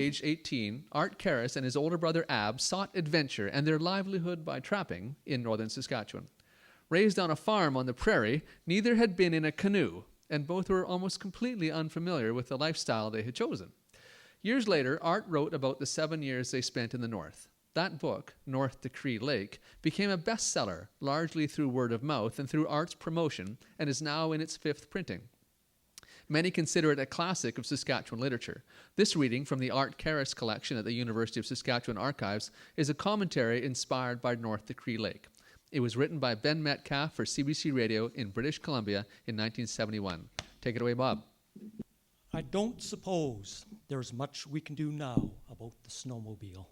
aged 18, Art Karras and his older brother Ab sought adventure and their livelihood by trapping in northern Saskatchewan. Raised on a farm on the prairie, neither had been in a canoe, and both were almost completely unfamiliar with the lifestyle they had chosen. Years later, Art wrote about the 7 years they spent in the north. That book, North to Cree Lake, became a bestseller, largely through word of mouth and through Art's promotion, and is now in its 5th printing. Many consider it a classic of Saskatchewan literature. This reading from the Art Karras collection at the University of Saskatchewan Archives is a commentary inspired by North to Cree Lake. It was written by Ben Metcalf for CBC Radio in British Columbia in 1971. Take it away, Bob. I don't suppose there's much we can do now about the snowmobile.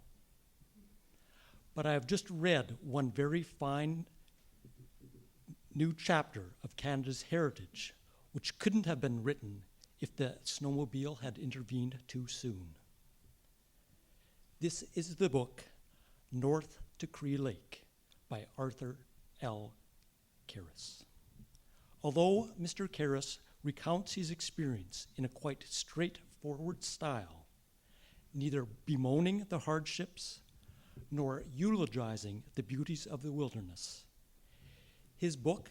But I have just read one very fine new chapter of Canada's heritage, which couldn't have been written if the snowmobile had intervened too soon. This is the book, North to Cree Lake, by Arthur L. Karras. Although Mr. Karras recounts his experience in a quite straightforward style, neither bemoaning the hardships nor eulogizing the beauties of the wilderness, his book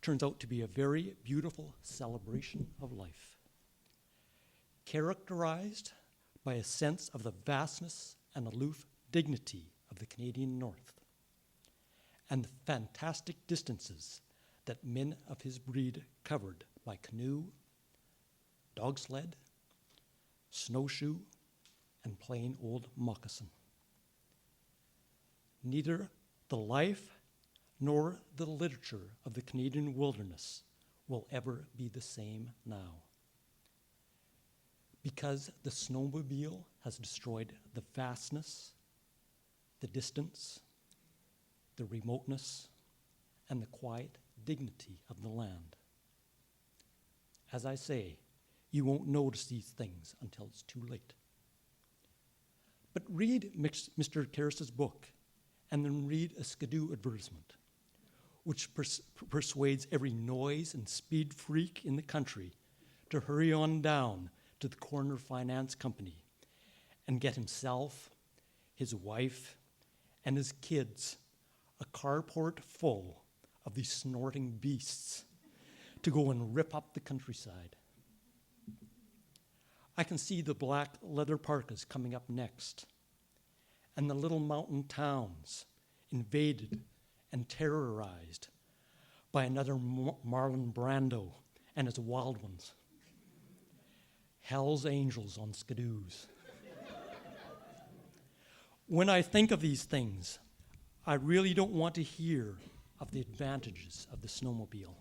turns out to be a very beautiful celebration of life, characterized by a sense of the vastness and aloof dignity of the Canadian North, and the fantastic distances that men of his breed covered by canoe, dog sled, snowshoe, and plain old moccasin. Neither the life nor the literature of the Canadian wilderness will ever be the same now, because the snowmobile has destroyed the vastness, the distance, the remoteness, and the quiet dignity of the land. As I say, you won't notice these things until it's too late. But read Mr. Karras's book, and then read a Skidoo advertisement, which persuades every noise and speed freak in the country to hurry on down to the corner finance company and get himself, his wife, and his kids a carport full of these snorting beasts to go and rip up the countryside. I can see the black leather parkas coming up next, and the little mountain towns invaded and terrorized by another Marlon Brando and his wild ones. Hell's Angels on Skidoos. When I think of these things, I really don't want to hear of the advantages of the snowmobile.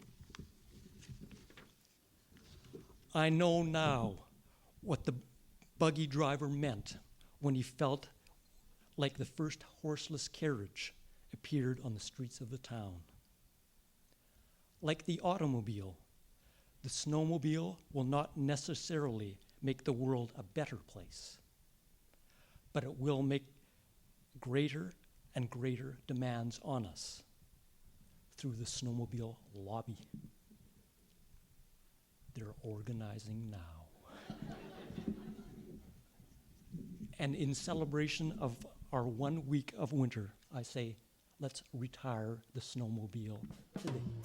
I know now what the buggy driver meant when he felt like the first horseless carriage appeared on the streets of the town. Like the automobile, the snowmobile will not necessarily make the world a better place, but it will make greater and greater demands on us through the snowmobile lobby. They're organizing now. And in celebration of our 1 week of winter, I say, let's retire the snowmobile today.